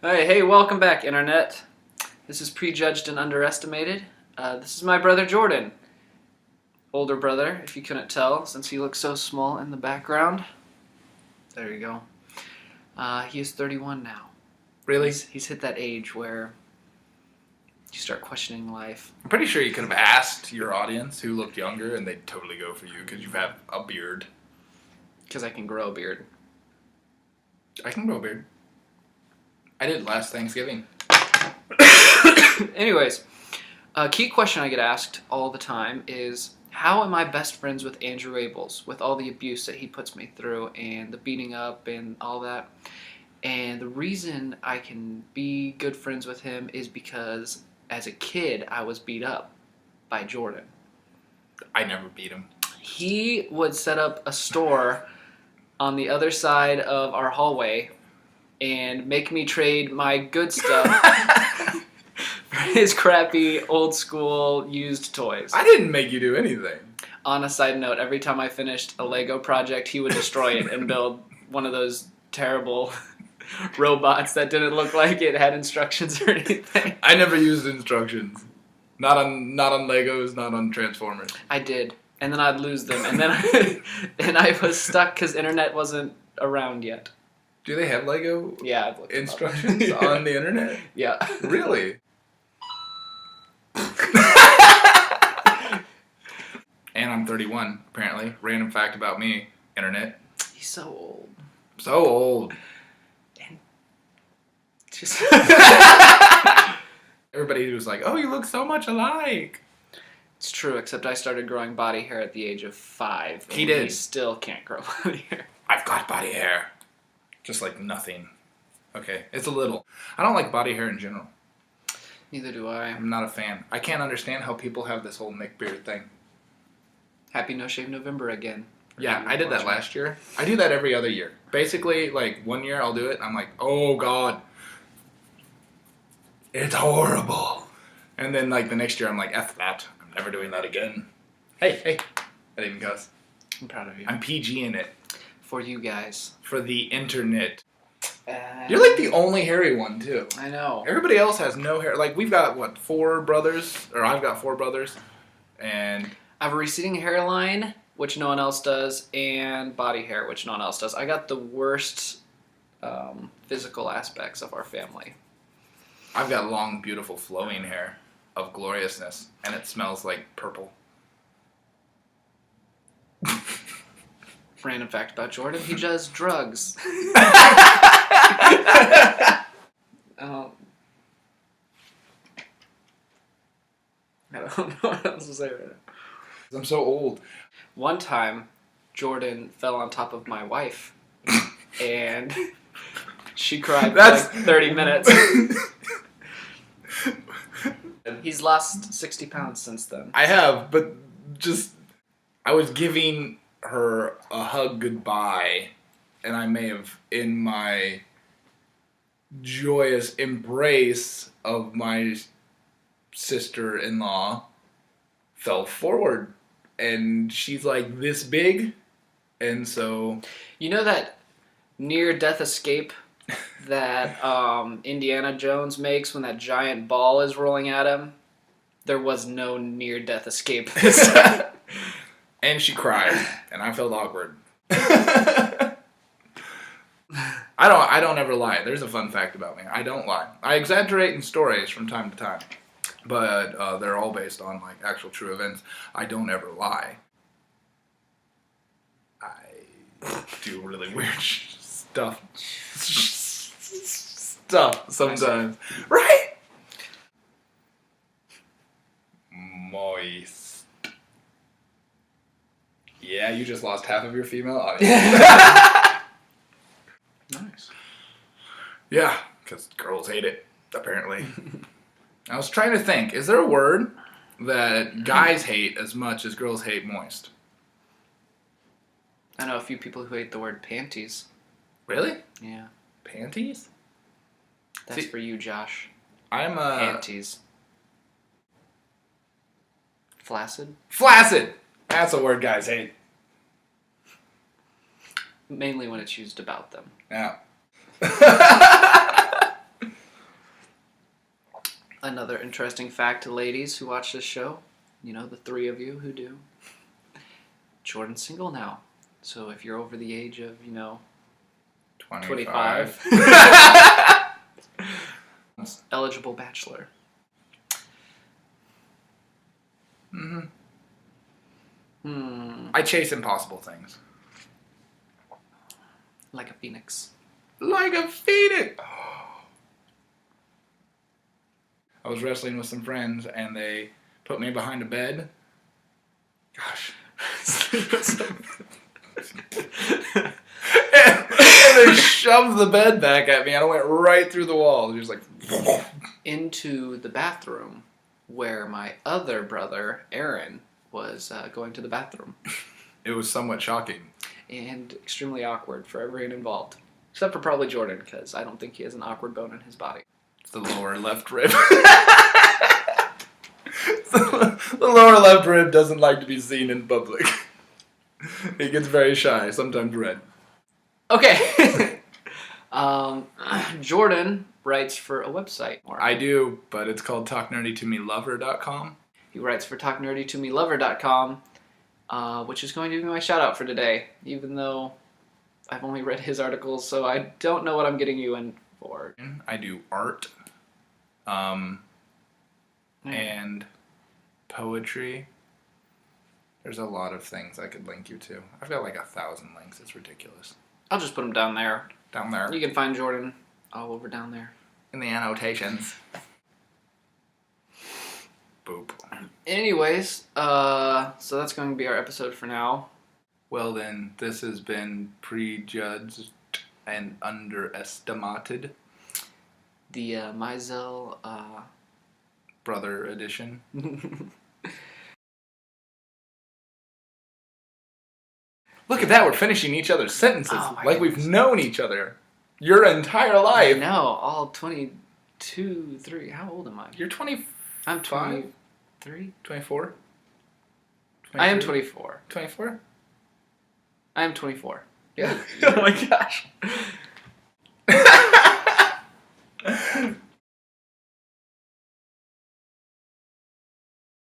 Hey, welcome back, Internet. This is PreJudged and UnderEstimated. This is my brother Jordan. Older brother, if you couldn't tell, since he looks so small in the background. There you go. He is 31 now. Really? He's hit that age where you start questioning life. I'm pretty sure you could have asked your audience who looked younger, and they'd totally go for you because you have a beard. Because I can grow a beard. I can grow a beard. I did last Thanksgiving. Anyways, a key question I get asked all the time is, how am I best friends with Andrew Abels with all the abuse that he puts me through and the beating up and all that? And the reason I can be good friends with him is because as a kid I was beat up by Jordan. I never beat him. He would set up a store on the other side of our hallway and make me trade my good stuff for his crappy, old school, used toys. I didn't make you do anything. On a side note, every time I finished a Lego project, he would destroy it and build one of those terrible robots that didn't look like it had instructions or anything. I never used instructions. Not on Legos, not on Transformers. I did. And then I'd lose them. And then I was stuck because internet wasn't around yet. Do they have Lego I've looked instructions on the internet? Yeah. Really? And I'm 31, apparently. Random fact about me, internet. He's so old. So old. And just Everybody was like, oh, you look so much alike. It's true, except I started growing body hair at the age of 5. He did. He still can't grow body hair. I've got body hair. Just like nothing. Okay, it's a little. I don't like body hair in general. Neither do I. I'm not a fan. I can't understand how people have this whole Nick Beard thing. Happy No Shave November again. Yeah, I did that last year. I do that every other year. Basically, like, one year I'll do it, and I'm like, oh, God. It's horrible. And then, like, the next year I'm like, F that. I'm never doing that again. Hey. I didn't even cuss. I'm proud of you. I'm PG in it. For you guys. For the internet. You're like the only hairy one, too. I know. Everybody else has no hair. Like, we've got, what, 4 brothers? Or I've got 4 brothers. And I have a receding hairline, which no one else does, and body hair, which no one else does. I got the worst physical aspects of our family. I've got long, beautiful, flowing hair of gloriousness, and it smells like purple. Random fact about Jordan, he does drugs. I don't know what else to say right now. I'm so old. One time, Jordan fell on top of my wife, and she cried for like 30 minutes. He's lost 60 pounds since then. I have, but just, I was giving her a hug goodbye, and I may have, in my joyous embrace of my sister-in-law, fell forward. And she's like this big, and so... You know that near-death escape that Indiana Jones makes when that giant ball is rolling at him? There was no near-death escape this time. And she cried, and I felt awkward. I don't ever lie. There's a fun fact about me. I don't lie. I exaggerate in stories from time to time. But they're all based on like actual true events. I don't ever lie. I do really weird stuff. Sometimes. Right? Moist. Yeah, you just lost half of your female audience. Nice. Yeah, because girls hate it, apparently. I was trying to think, is there a word that guys hate as much as girls hate moist? I know a few people who hate the word panties. Really? Yeah. Panties? That's for you, Josh. I'm Panties. Flaccid? Flaccid! That's a word guys hate. Mainly when it's used about them. Yeah. Another interesting fact to ladies who watch this show, you know, the 3 of you who do. Jordan's single now. So if you're over the age of, 25. Eligible bachelor. I chase impossible things. Like a phoenix. Like a phoenix! I was wrestling with some friends and they put me behind a bed. Gosh. and they shoved the bed back at me and I went right through the wall. Just like... Into the bathroom where my other brother, Aaron, was going to the bathroom. It was somewhat shocking. And extremely awkward for everyone involved. Except for probably Jordan, because I don't think he has an awkward bone in his body. It's the lower left rib. The lower left rib doesn't like to be seen in public. It gets very shy, sometimes red. Okay. Jordan writes for a website. I do, but it's called talknerdytomelover.com. He writes for talknerdytomelover.com, which is going to be my shout out for today, even though I've only read his articles, so I don't know what I'm getting you in for. I do art, and poetry. There's a lot of things I could link you to. I've got like 1,000 links. It's ridiculous. I'll just put them down there. Down there. You can find Jordan all over down there. In the annotations. Boop. Anyways, so that's going to be our episode for now. Well then, this has been PreJudged and UnderEstimated. The Mizell Brother edition. Look at that, we're finishing each other's sentences like we've known each other your entire life. No, all 22, 3. How old am I? You're 20. I'm 23? 24? I am 24. 24? I am 24. Yeah. Oh my gosh.